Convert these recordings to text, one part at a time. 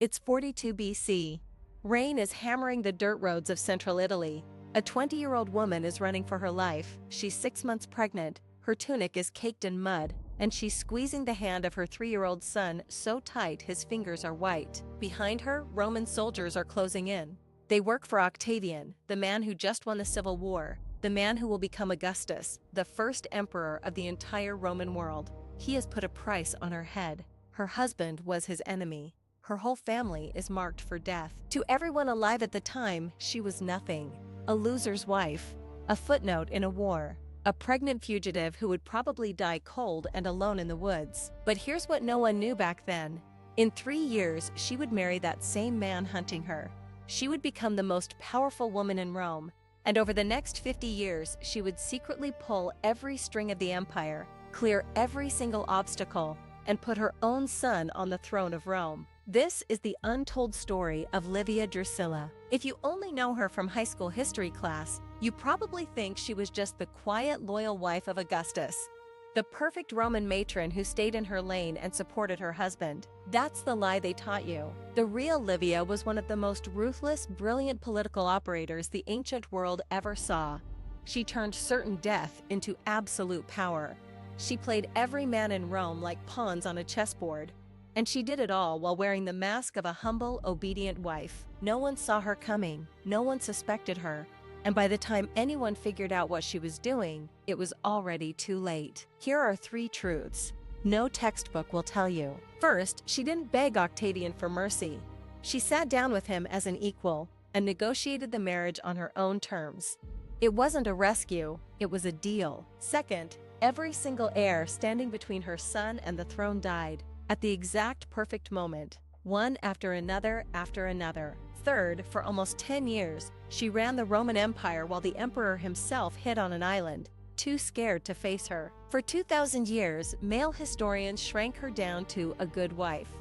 It's 42 BC. Rain is hammering the dirt roads of central Italy. A 20-year-old woman is running for her life. She's 6 months pregnant, her tunic is caked in mud, and she's squeezing the hand of her 3-year-old son so tight his fingers are white. Behind her, Roman soldiers are closing in. They work for Octavian, the man who just won the Civil War, the man who will become Augustus, the first emperor of the entire Roman world. He has put a price on her head. Her husband was his enemy. Her whole family is marked for death. To everyone alive at the time, she was nothing. A loser's wife. A footnote in a war. A pregnant fugitive who would probably die cold and alone in the woods. But here's what no one knew back then. In 3 years, she would marry that same man hunting her. She would become the most powerful woman in Rome. And over the next 50 years, she would secretly pull every string of the empire, clear every single obstacle, and put her own son on the throne of Rome. This is the untold story of Livia Drusilla. If you only know her from high school history class, you probably think she was just the quiet, loyal wife of Augustus. The perfect Roman matron who stayed in her lane and supported her husband. That's the lie they taught you. The real Livia was one of the most ruthless, brilliant political operators the ancient world ever saw. She turned certain death into absolute power. She played every man in Rome like pawns on a chessboard. And she did it all while wearing the mask of a humble, obedient wife. No one saw her coming, no one suspected her, and by the time anyone figured out what she was doing, it was already too late. Here are 3 truths no textbook will tell you. First, she didn't beg Octavian for mercy. She sat down with him as an equal and negotiated the marriage on her own terms. It wasn't a rescue, it was a deal. Second, every single heir standing between her son and the throne died. At the exact perfect moment, one after another after another. Third, for almost 10 years, she ran the Roman Empire while the emperor himself hid on an island, too scared to face her. For 2,000 years, male historians shrank her down to a good wife.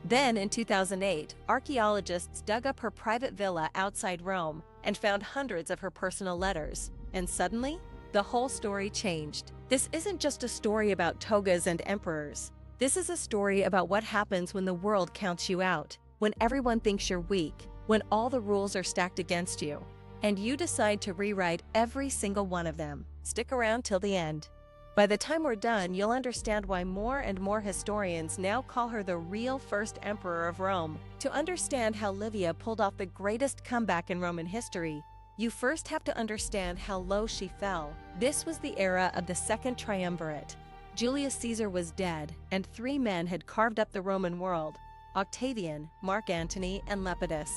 Then, in 2008, archaeologists dug up her private villa outside Rome and found hundreds of her personal letters. And suddenly, the whole story changed. This isn't just a story about togas and emperors. This is a story about what happens when the world counts you out, when everyone thinks you're weak, when all the rules are stacked against you, and you decide to rewrite every single one of them. Stick around till the end. By the time we're done, you'll understand why more and more historians now call her the real first emperor of Rome. To understand how Livia pulled off the greatest comeback in Roman history, you first have to understand how low she fell. This was the era of the Second Triumvirate. Julius Caesar was dead, and 3 men had carved up the Roman world: Octavian, Mark Antony, and Lepidus.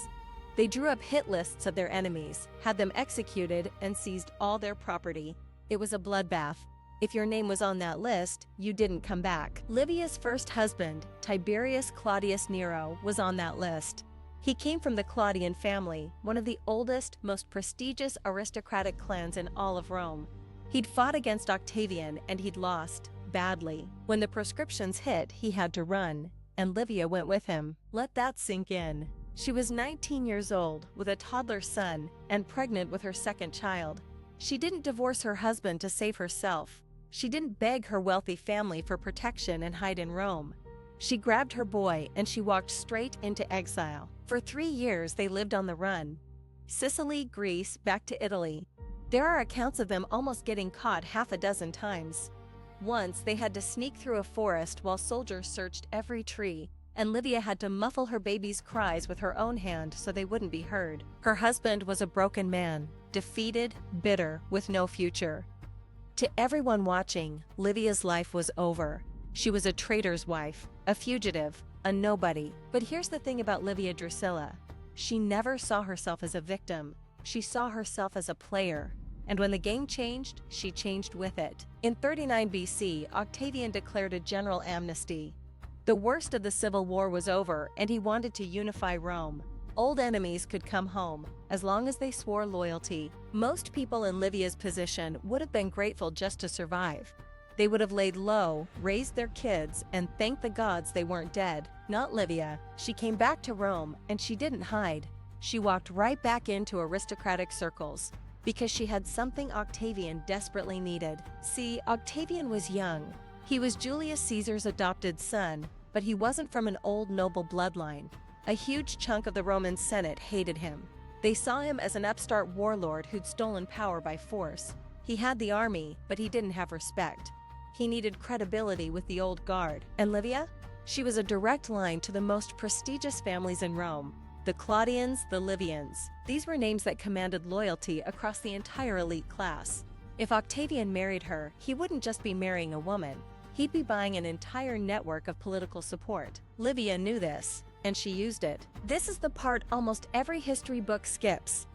They drew up hit lists of their enemies, had them executed, and seized all their property. It was a bloodbath. If your name was on that list, you didn't come back. Livia's first husband, Tiberius Claudius Nero, was on that list. He came from the Claudian family, one of the oldest, most prestigious aristocratic clans in all of Rome. He'd fought against Octavian, and he'd lost. Badly. When the proscriptions hit, he had to run, and Livia went with him. Let that sink in. She was 19 years old, with a toddler son, and pregnant with her second child. She didn't divorce her husband to save herself. She didn't beg her wealthy family for protection and hide in Rome. She grabbed her boy and she walked straight into exile. For 3 years they lived on the run. Sicily, Greece, back to Italy. There are accounts of them almost getting caught half a dozen times. Once, they had to sneak through a forest while soldiers searched every tree, and Livia had to muffle her baby's cries with her own hand so they wouldn't be heard. Her husband was a broken man, defeated, bitter, with no future. To everyone watching, Livia's life was over. She was a traitor's wife, a fugitive, a nobody. But here's the thing about Livia Drusilla. She never saw herself as a victim. She saw herself as a player. And when the game changed, she changed with it. In 39 BC, Octavian declared a general amnesty. The worst of the civil war was over, and he wanted to unify Rome. Old enemies could come home, as long as they swore loyalty. Most people in Livia's position would have been grateful just to survive. They would have laid low, raised their kids, and thanked the gods they weren't dead. Not Livia. She came back to Rome, and she didn't hide. She walked right back into aristocratic circles. Because she had something Octavian desperately needed. See, Octavian was young. He was Julius Caesar's adopted son, but he wasn't from an old noble bloodline. A huge chunk of the Roman Senate hated him. They saw him as an upstart warlord who'd stolen power by force. He had the army, but he didn't have respect. He needed credibility with the old guard. And Livia? She was a direct line to the most prestigious families in Rome. The Claudians, the Livians. These were names that commanded loyalty across the entire elite class. If Octavian married her, he wouldn't just be marrying a woman. He'd be buying an entire network of political support. Livia knew this, and she used it. This is the part almost every history book skips.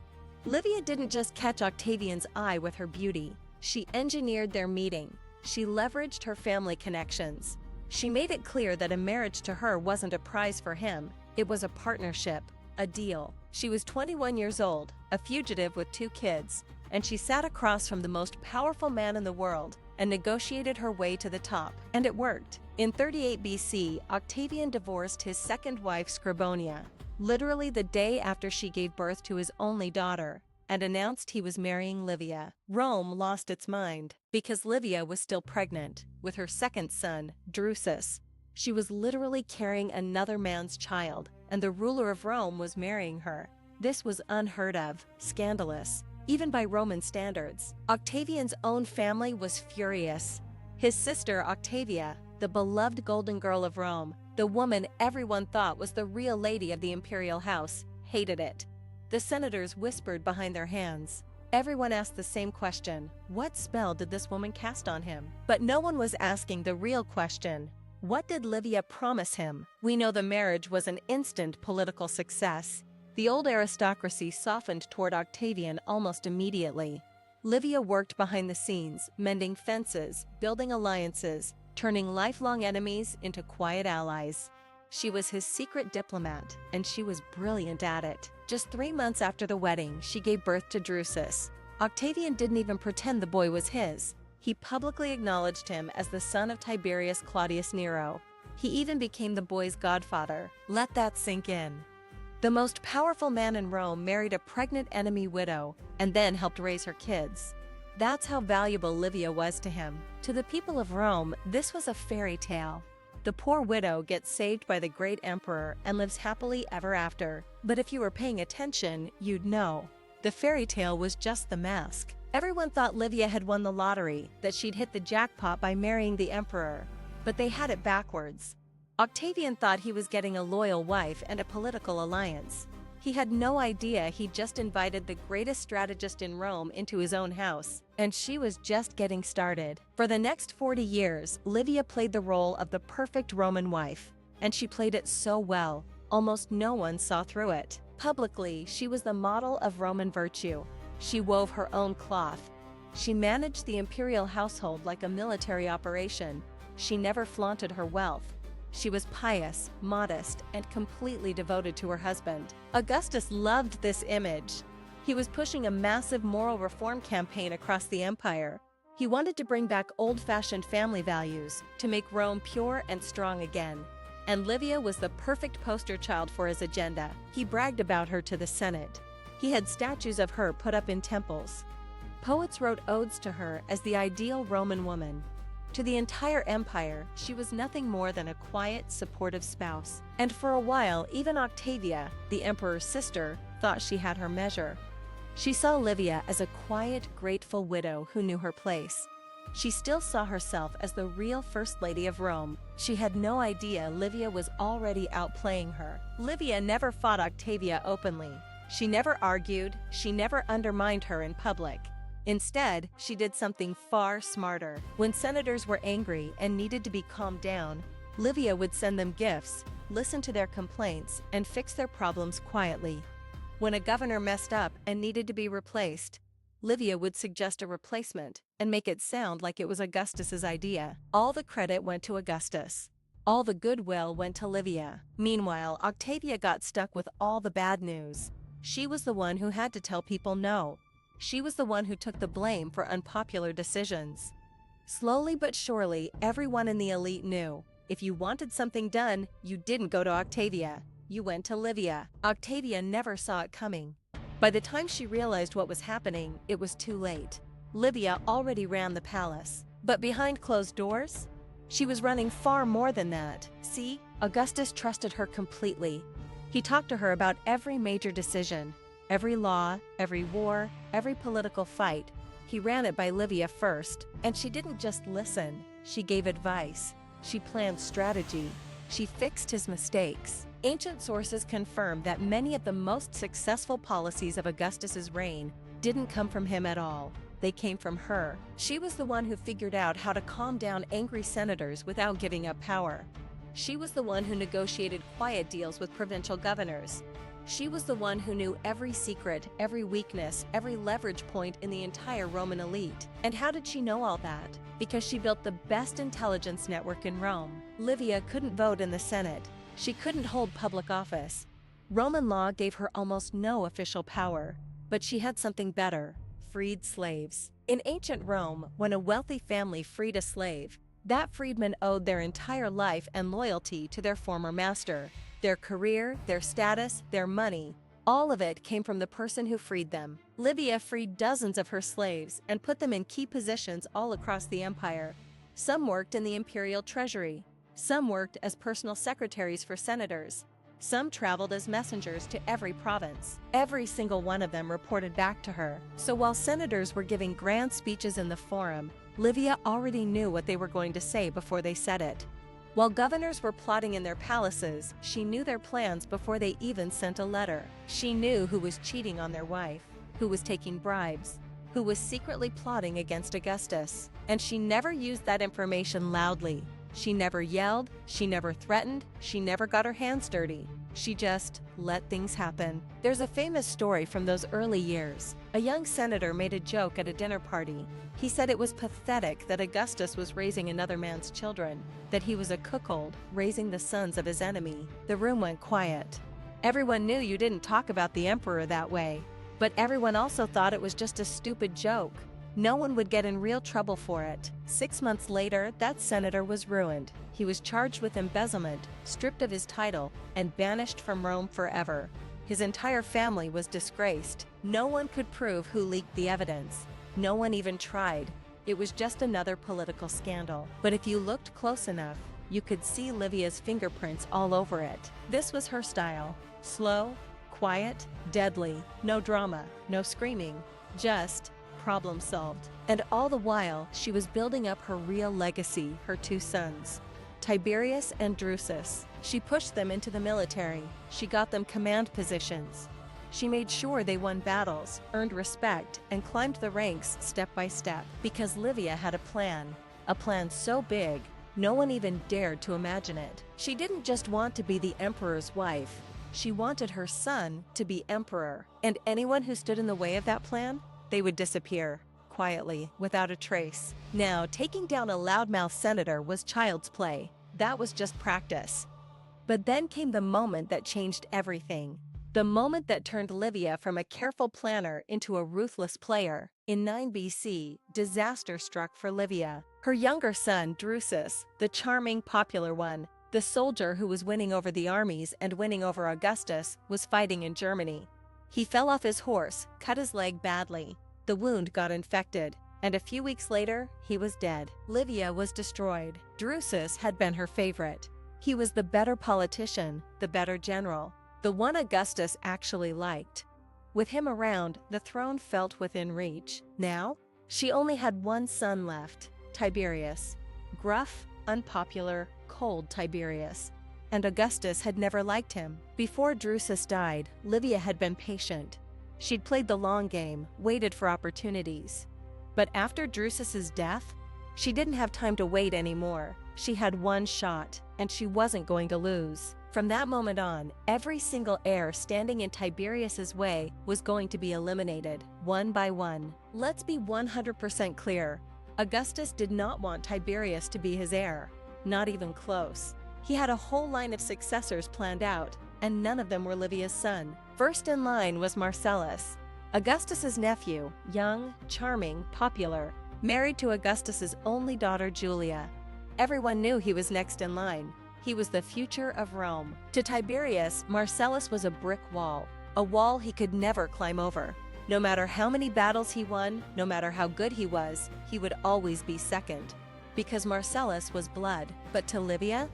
Livia didn't just catch Octavian's eye with her beauty. She engineered their meeting. She leveraged her family connections. She made it clear that a marriage to her wasn't a prize for him. It was a partnership, a deal. She was 21 years old, a fugitive with 2 kids, and she sat across from the most powerful man in the world and negotiated her way to the top. And it worked. In 38 BC, Octavian divorced his second wife Scribonia, literally the day after she gave birth to his only daughter, and announced he was marrying Livia. Rome lost its mind because Livia was still pregnant with her second son, Drusus. She was literally carrying another man's child, and the ruler of Rome was marrying her. This was unheard of, scandalous, even by Roman standards. Octavian's own family was furious. His sister Octavia, the beloved golden girl of Rome, the woman everyone thought was the real lady of the imperial house, hated it. The senators whispered behind their hands. Everyone asked the same question: what spell did this woman cast on him? But no one was asking the real question: what did Livia promise him? We know the marriage was an instant political success. The old aristocracy softened toward Octavian almost immediately. Livia worked behind the scenes, mending fences, building alliances, turning lifelong enemies into quiet allies. She was his secret diplomat, and she was brilliant at it. Just 3 months after the wedding, she gave birth to Drusus. Octavian didn't even pretend the boy was his. He publicly acknowledged him as the son of Tiberius Claudius Nero. He even became the boy's godfather. Let that sink in. The most powerful man in Rome married a pregnant enemy widow and then helped raise her kids. That's how valuable Livia was to him. To the people of Rome, this was a fairy tale. The poor widow gets saved by the great emperor and lives happily ever after. But if you were paying attention, you'd know. The fairy tale was just the mask. Everyone thought Livia had won the lottery, that she'd hit the jackpot by marrying the emperor. But they had it backwards. Octavian thought he was getting a loyal wife and a political alliance. He had no idea he'd just invited the greatest strategist in Rome into his own house, and she was just getting started. For the next 40 years, Livia played the role of the perfect Roman wife, and she played it so well, almost no one saw through it. Publicly, she was the model of Roman virtue. She wove her own cloth. She managed the imperial household like a military operation. She never flaunted her wealth. She was pious, modest, and completely devoted to her husband. Augustus loved this image. He was pushing a massive moral reform campaign across the empire. He wanted to bring back old-fashioned family values, to make Rome pure and strong again. And Livia was the perfect poster child for his agenda. He bragged about her to the Senate. He had statues of her put up in temples. Poets wrote odes to her as the ideal Roman woman. To the entire empire, she was nothing more than a quiet, supportive spouse. And for a while, even Octavia, the emperor's sister, thought she had her measure. She saw Livia as a quiet, grateful widow who knew her place. She still saw herself as the real First Lady of Rome. She had no idea Livia was already outplaying her. Livia never fought Octavia openly. She never argued. She never undermined her in public. Instead, she did something far smarter. When senators were angry and needed to be calmed down, Livia would send them gifts, listen to their complaints, and fix their problems quietly. When a governor messed up and needed to be replaced, Livia would suggest a replacement and make it sound like it was Augustus's idea. All the credit went to Augustus. All the goodwill went to Livia. Meanwhile, Octavia got stuck with all the bad news. She was the one who had to tell people no. She was the one who took the blame for unpopular decisions. Slowly but surely, everyone in the elite knew. If you wanted something done, you didn't go to Octavia. You went to Livia. Octavia never saw it coming. By the time she realized what was happening, it was too late. Livia already ran the palace. But behind closed doors? She was running far more than that. See, Augustus trusted her completely. He talked to her about every major decision, every law, every war, every political fight. He ran it by Livia first, and she didn't just listen, she gave advice. She planned strategy. She fixed his mistakes. Ancient sources confirm that many of the most successful policies of Augustus's reign didn't come from him at all. They came from her. She was the one who figured out how to calm down angry senators without giving up power. She was the one who negotiated quiet deals with provincial governors. She was the one who knew every secret, every weakness, every leverage point in the entire Roman elite. And how did she know all that? Because she built the best intelligence network in Rome. Livia couldn't vote in the Senate. She couldn't hold public office. Roman law gave her almost no official power. But she had something better: freed slaves. In ancient Rome, when a wealthy family freed a slave, that freedman owed their entire life and loyalty to their former master. Their career, their status, their money, all of it came from the person who freed them. Livia freed dozens of her slaves and put them in key positions all across the empire. Some worked in the imperial treasury. Some worked as personal secretaries for senators. Some traveled as messengers to every province. Every single one of them reported back to her. So while senators were giving grand speeches in the forum, Livia already knew what they were going to say before they said it. While governors were plotting in their palaces, she knew their plans before they even sent a letter. She knew who was cheating on their wife, who was taking bribes, who was secretly plotting against Augustus. And she never used that information loudly. She never yelled, she never threatened, she never got her hands dirty. She just let things happen. There's a famous story from those early years. A young senator made a joke at a dinner party. He said it was pathetic that Augustus was raising another man's children, that he was a cuckold, raising the sons of his enemy. The room went quiet. Everyone knew you didn't talk about the emperor that way, but everyone also thought it was just a stupid joke. No one would get in real trouble for it. 6 months later, that senator was ruined. He was charged with embezzlement, stripped of his title, and banished from Rome forever. His entire family was disgraced. No one could prove who leaked the evidence. No one even tried. It was just another political scandal. But if you looked close enough, you could see Livia's fingerprints all over it. This was her style. Slow, quiet, deadly. No drama, no screaming. Just problem solved. And all the while, she was building up her real legacy, her 2 sons, Tiberius and Drusus. She pushed them into the military. She got them command positions. She made sure they won battles, earned respect, and climbed the ranks step by step. Because Livia had a plan so big, no one even dared to imagine it. She didn't just want to be the emperor's wife. She wanted her son to be emperor. And anyone who stood in the way of that plan, they would disappear, quietly, without a trace. Now, taking down a loudmouth senator was child's play. That was just practice. But then came the moment that changed everything. The moment that turned Livia from a careful planner into a ruthless player. In 9 BC, disaster struck for Livia. Her younger son, Drusus, the charming, popular one, the soldier who was winning over the armies and winning over Augustus, was fighting in Germany. He fell off his horse, cut his leg badly. The wound got infected, and a few weeks later, he was dead. Livia was destroyed. Drusus had been her favorite. He was the better politician, the better general, the one Augustus actually liked. With him around, the throne felt within reach. Now, she only had one son left, Tiberius. Gruff, unpopular, cold Tiberius. And Augustus had never liked him. Before Drusus died, Livia had been patient. She'd played the long game, waited for opportunities. But after Drusus's death, she didn't have time to wait anymore. She had one shot, and she wasn't going to lose. From that moment on, every single heir standing in Tiberius's way was going to be eliminated, one by one. Let's be 100% clear. Augustus did not want Tiberius to be his heir. Not even close. He had a whole line of successors planned out, and none of them were Livia's son. First in line was Marcellus, Augustus's nephew, young, charming, popular, married to Augustus's only daughter Julia. Everyone knew he was next in line. He was the future of Rome. To Tiberius, Marcellus was a brick wall, a wall he could never climb over. No matter how many battles he won, no matter how good he was, he would always be second. Because Marcellus was blood. But to Livia,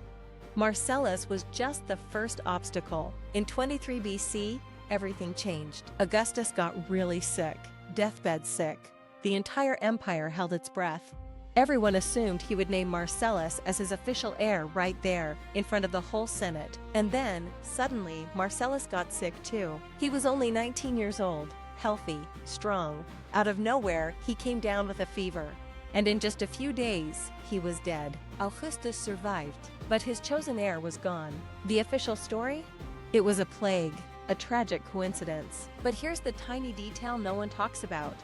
Marcellus was just the first obstacle. In 23 BC, everything changed. Augustus got really sick, deathbed sick. The entire empire held its breath. Everyone assumed he would name Marcellus as his official heir right there, in front of the whole Senate. And then, suddenly, Marcellus got sick too. He was only 19 years old, healthy, strong. Out of nowhere, he came down with a fever. And in just a few days, he was dead. Augustus survived, but his chosen heir was gone. The official story? It was a plague, a tragic coincidence. But here's the tiny detail no one talks about.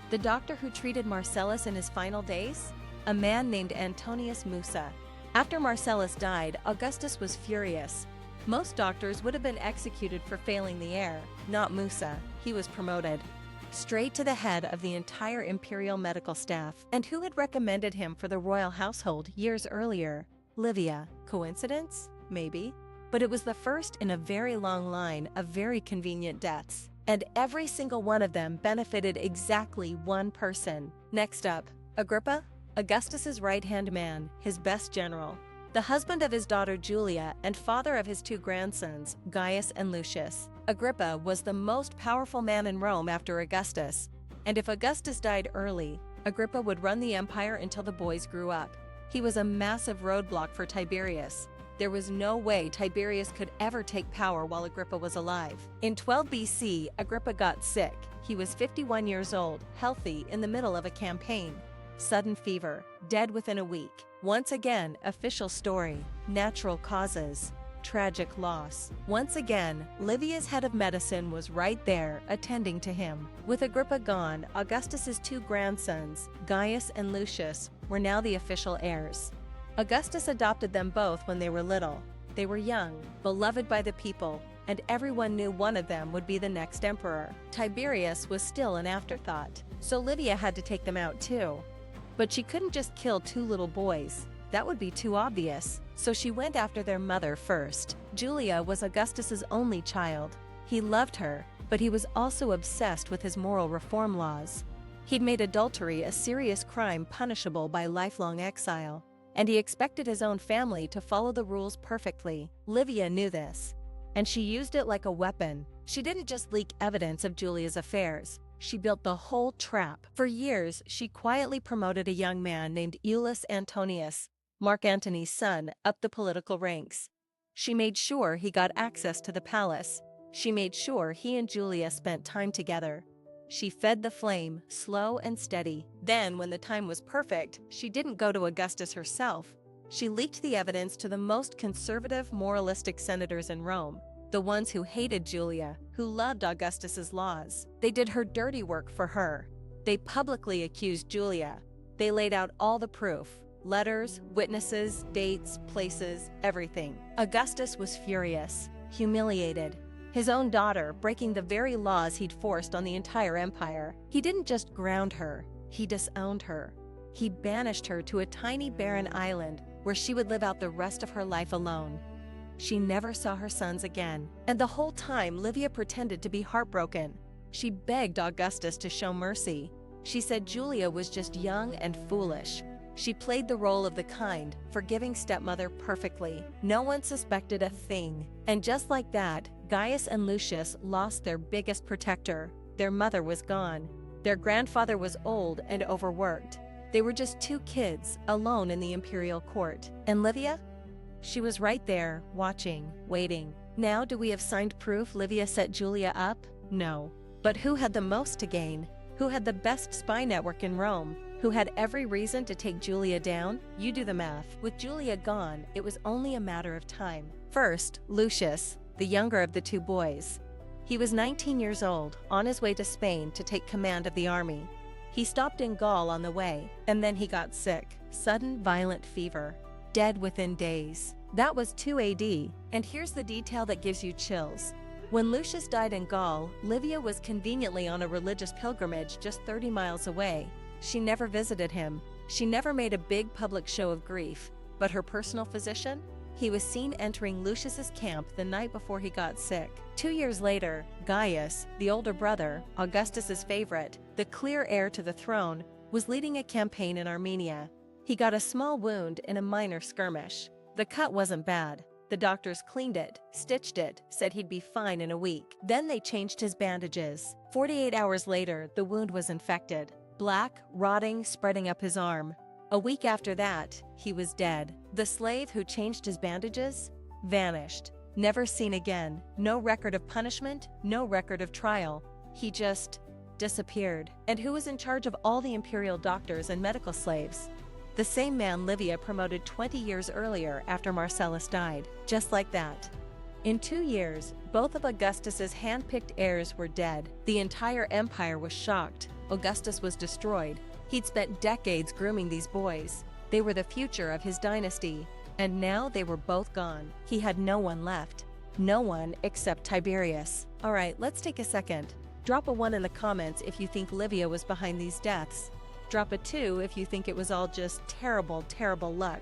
The doctor who treated Marcellus in his final days? A man named Antonius Musa. After Marcellus died, Augustus was furious. Most doctors would have been executed for failing the heir, not Musa. He was promoted straight to the head of the entire imperial medical staff. And who had recommended him for the royal household years earlier? Livia. Coincidence? Maybe. But it was the first in a very long line of very convenient deaths. And every single one of them benefited exactly one person. Next up, Agrippa, Augustus's right-hand man, his best general. The husband of his daughter Julia and father of his two grandsons, Gaius and Lucius. Agrippa was the most powerful man in Rome after Augustus. And if Augustus died early, Agrippa would run the empire until the boys grew up. He was a massive roadblock for Tiberius. There was no way Tiberius could ever take power while Agrippa was alive. In 12 BC, Agrippa got sick. He was 51 years old, healthy, in the middle of a campaign. Sudden fever, dead within a week. Once again, official story, natural causes, tragic loss. Once again, Livia's head of medicine was right there, attending to him. With Agrippa gone, Augustus's two grandsons, Gaius and Lucius, were now the official heirs. Augustus adopted them both when they were little. They were young, beloved by the people, and everyone knew one of them would be the next emperor. Tiberius was still an afterthought, so Livia had to take them out too. But she couldn't just kill two little boys. That would be too obvious. So she went after their mother first. Julia was Augustus's only child. He loved her, but he was also obsessed with his moral reform laws. He'd made adultery a serious crime punishable by lifelong exile, and he expected his own family to follow the rules perfectly. Livia knew this, and she used it like a weapon. She didn't just leak evidence of Julia's affairs. She built the whole trap. For years, she quietly promoted a young man named Aulus Antonius, Mark Antony's son, up the political ranks. She made sure he got access to the palace. She made sure he and Julia spent time together. She fed the flame, slow and steady. Then, when the time was perfect, she didn't go to Augustus herself. She leaked the evidence to the most conservative, moralistic senators in Rome. The ones who hated Julia, who loved Augustus's laws. They did her dirty work for her. They publicly accused Julia. They laid out all the proof. Letters, witnesses, dates, places, everything. Augustus was furious, humiliated. His own daughter breaking the very laws he'd forced on the entire empire. He didn't just ground her, he disowned her. He banished her to a tiny barren island where she would live out the rest of her life alone. She never saw her sons again, and the whole time Livia pretended to be heartbroken. She begged Augustus to show mercy. She said Julia was just young and foolish. She played the role of the kind, forgiving stepmother perfectly. No one suspected a thing. And just like that, Gaius and Lucius lost their biggest protector. Their mother was gone. Their grandfather was old and overworked. They were just two kids, alone in the imperial court. And Livia? She was right there, watching, waiting. Now, do we have signed proof Livia set Julia up? No. But who had the most to gain? Who had the best spy network in Rome? Who had every reason to take Julia down? You do the math. With Julia gone, it was only a matter of time. First, Lucius, the younger of the two boys. He was 19 years old, on his way to Spain to take command of the army. He stopped in Gaul on the way, and then he got sick. Sudden, violent fever. Dead within days. That was 2 AD, and here's the detail that gives you chills. When Lucius died in Gaul, Livia was conveniently on a religious pilgrimage just 30 miles away. She never visited him. She never made a big public show of grief. But her personal physician? He was seen entering Lucius's camp the night before he got sick. 2 years later, Gaius, the older brother, Augustus's favorite, the clear heir to the throne, was leading a campaign in Armenia. He got a small wound in a minor skirmish. The cut wasn't bad, The doctors cleaned it, stitched it, said he'd be fine in a week. Then they changed his bandages. 48 hours later, the wound was infected. Black, rotting, spreading up his arm. A week after that, he was dead. The slave who changed his bandages? Vanished. Never seen again. No record of punishment, no record of trial. He just disappeared. And who was in charge of all the imperial doctors and medical slaves? The same man Livia promoted 20 years earlier after Marcellus died. Just like that. In 2 years, both of Augustus's hand-picked heirs were dead. The entire empire was shocked. Augustus was destroyed. He'd spent decades grooming these boys. They were the future of his dynasty. And now they were both gone. He had no one left. No one except Tiberius. Alright, let's take a second. Drop a 1 in the comments if you think Livia was behind these deaths. Drop a 2 if you think it was all just terrible, terrible luck.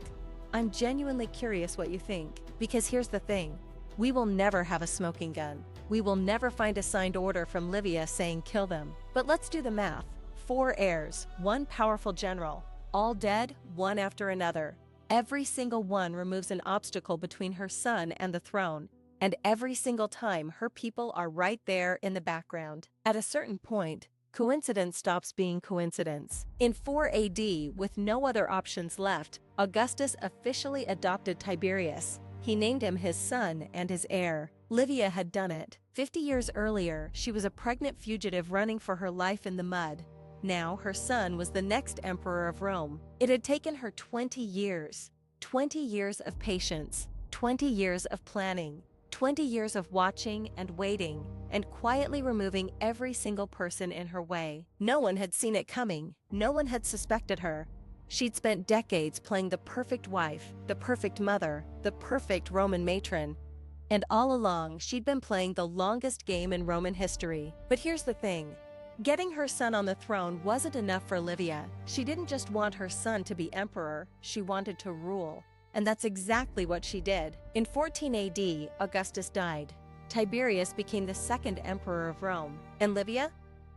I'm genuinely curious what you think. Because here's the thing. We will never have a smoking gun. We will never find a signed order from Livia saying kill them. But let's do the math. 4 heirs, 1 powerful general. All dead, one after another. Every single one removes an obstacle between her son and the throne, and every single time her people are right there in the background. At a certain point, coincidence stops being coincidence. In 4 AD, with no other options left, Augustus officially adopted Tiberius. He named him his son and his heir. Livia had done it. 50 years earlier, she was a pregnant fugitive running for her life in the mud. Now her son was the next emperor of Rome. It had taken her 20 years. 20 years of patience, 20 years of planning, 20 years of watching and waiting, and quietly removing every single person in her way. No one had seen it coming. No one had suspected her. She'd spent decades playing the perfect wife, the perfect mother, the perfect Roman matron. And all along, she'd been playing the longest game in Roman history. But here's the thing. Getting her son on the throne wasn't enough for Livia. She didn't just want her son to be emperor, she wanted to rule. And that's exactly what she did. In 14 AD, Augustus died. Tiberius became the second emperor of Rome. And Livia?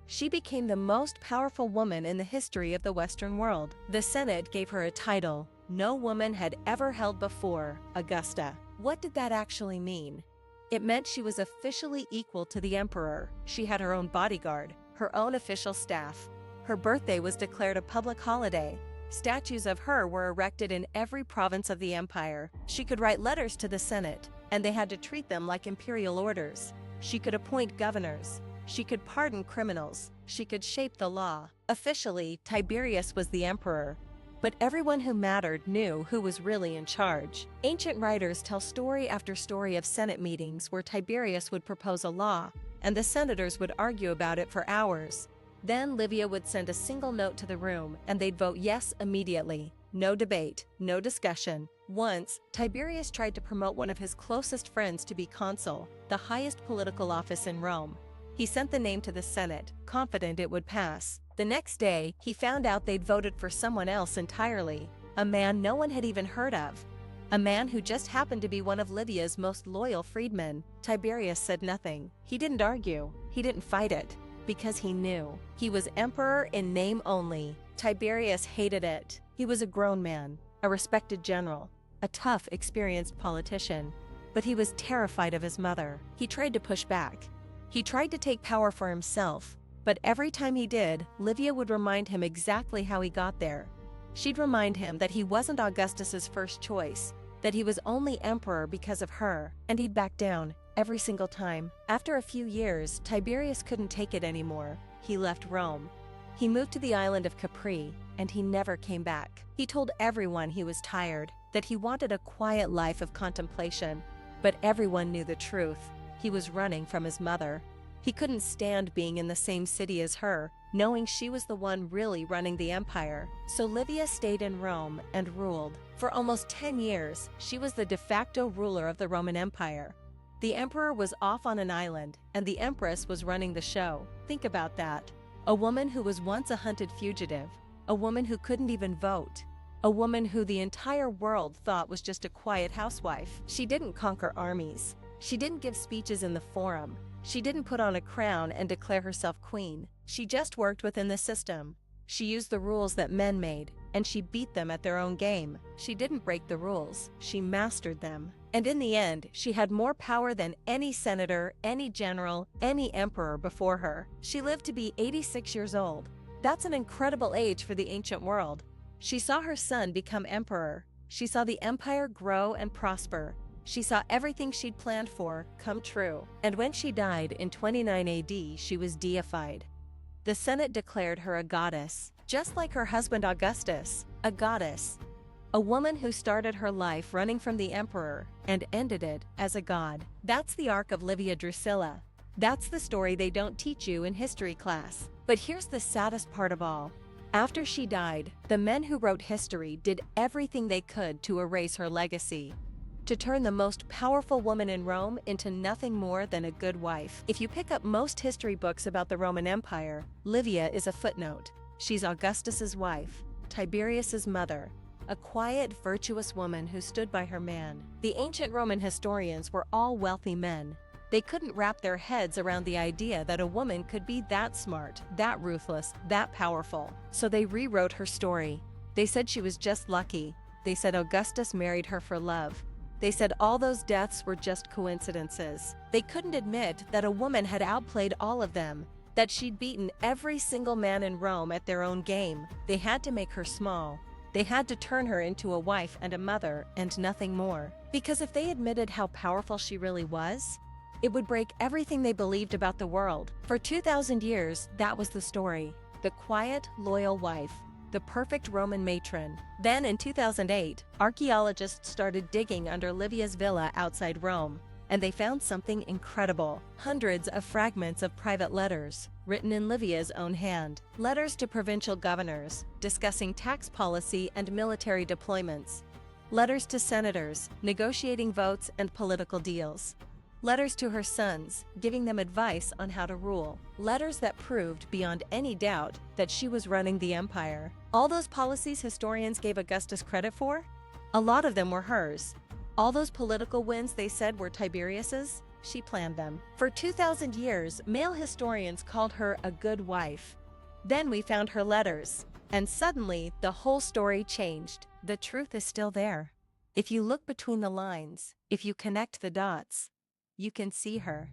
She became the most powerful woman in the history of the Western world. The Senate gave her a title no woman had ever held before, Augusta. What did that actually mean? It meant she was officially equal to the emperor. She had her own bodyguard, her own official staff. Her birthday was declared a public holiday. Statues of her were erected in every province of the empire. She could write letters to the Senate, and they had to treat them like imperial orders. She could appoint governors. She could pardon criminals. She could shape the law. Officially, Tiberius was the emperor. But everyone who mattered knew who was really in charge. Ancient writers tell story after story of Senate meetings where Tiberius would propose a law, and the senators would argue about it for hours. Then Livia would send a single note to the room, and they'd vote yes immediately. No debate, no discussion. Once, Tiberius tried to promote one of his closest friends to be consul, the highest political office in Rome. He sent the name to the Senate, confident it would pass. The next day, he found out they'd voted for someone else entirely, a man no one had even heard of. A man who just happened to be one of Livia's most loyal freedmen. Tiberius said nothing. He didn't argue. He didn't fight it. Because he knew. He was emperor in name only. Tiberius hated it. He was a grown man, a respected general, a tough, experienced politician. But he was terrified of his mother. He tried to push back. He tried to take power for himself. But every time he did, Livia would remind him exactly how he got there. She'd remind him that he wasn't Augustus's first choice, that he was only emperor because of her, and he'd back down. Every single time. After a few years, Tiberius couldn't take it anymore. He left Rome. He moved to the island of Capri, and he never came back. He told everyone he was tired, that he wanted a quiet life of contemplation. But everyone knew the truth. He was running from his mother. He couldn't stand being in the same city as her, knowing she was the one really running the empire. So Livia stayed in Rome and ruled. For almost 10 years, she was the de facto ruler of the Roman Empire. The emperor was off on an island, and the empress was running the show. Think about that. A woman who was once a hunted fugitive. A woman who couldn't even vote. A woman who the entire world thought was just a quiet housewife. She didn't conquer armies. She didn't give speeches in the forum. She didn't put on a crown and declare herself queen. She just worked within the system. She used the rules that men made. and she beat them at their own game. She didn't break the rules, she mastered them. And in the end, she had more power than any senator, any general, any emperor before her. She lived to be 86 years old. That's an incredible age for the ancient world. She saw her son become emperor. She saw the empire grow and prosper. She saw everything she'd planned for come true. And when she died in 29 AD, she was deified. The Senate declared her a goddess, just like her husband Augustus, a goddess. A woman who started her life running from the emperor and ended it as a god. That's the arc of Livia Drusilla. That's the story they don't teach you in history class. But here's the saddest part of all. After she died, the men who wrote history did everything they could to erase her legacy, to turn the most powerful woman in Rome into nothing more than a good wife. If you pick up most history books about the Roman Empire, Livia is a footnote. She's Augustus's wife, Tiberius's mother, a quiet, virtuous woman who stood by her man. The ancient Roman historians were all wealthy men. They couldn't wrap their heads around the idea that a woman could be that smart, that ruthless, that powerful. So they rewrote her story. They said she was just lucky. They said Augustus married her for love. They said all those deaths were just coincidences. They couldn't admit that a woman had outplayed all of them, that she'd beaten every single man in Rome at their own game. They had to make her small. They had to turn her into a wife and a mother and nothing more. Because if they admitted how powerful she really was, it would break everything they believed about the world. For 2,000 years, that was the story. The quiet, loyal wife, the perfect Roman matron. Then in 2008, archaeologists started digging under Livia's villa outside Rome, and they found something incredible. Hundreds of fragments of private letters, written in Livia's own hand. Letters to provincial governors, discussing tax policy and military deployments. Letters to senators, negotiating votes and political deals. Letters to her sons, giving them advice on how to rule. Letters that proved beyond any doubt that she was running the empire. All those policies historians gave Augustus credit for? A lot of them were hers. All those political wins they said were Tiberius's? She planned them. For 2,000 years, male historians called her a good wife. Then we found her letters, and suddenly the whole story changed. The truth is still there. If you look between the lines, if you connect the dots, you can see her.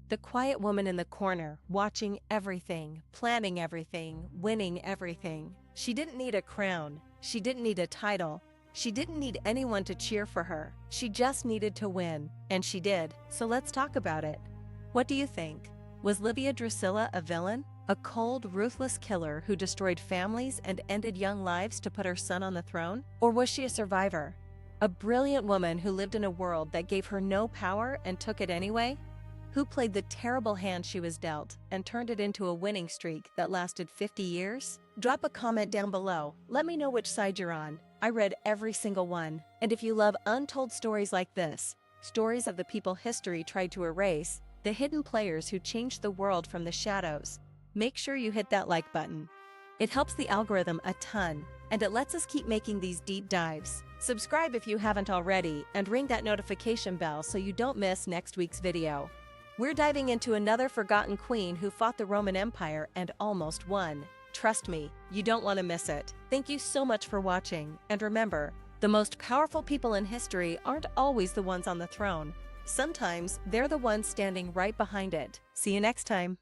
The quiet woman in the corner, watching everything, planning everything, winning everything. She didn't need a crown. She didn't need a title. She didn't need anyone to cheer for her. She just needed to win, and she did. So let's talk about it. What do you think? Was Livia Drusilla a villain? A cold, ruthless killer who destroyed families and ended young lives to put her son on the throne? Or was she a survivor? A brilliant woman who lived in a world that gave her no power and took it anyway? Who played the terrible hand she was dealt and turned it into a winning streak that lasted 50 years? Drop a comment down below. Let me know which side you're on. I read every single one. And if you love untold stories like this, stories of the people history tried to erase, the hidden players who changed the world from the shadows, make sure you hit that like button. It helps the algorithm a ton, and it lets us keep making these deep dives. Subscribe if you haven't already, and ring that notification bell so you don't miss next week's video. We're diving into another forgotten queen who fought the Roman Empire and almost won. Trust me, you don't want to miss it. Thank you so much for watching, and remember, the most powerful people in history aren't always the ones on the throne. Sometimes they're the ones standing right behind it. See you next time.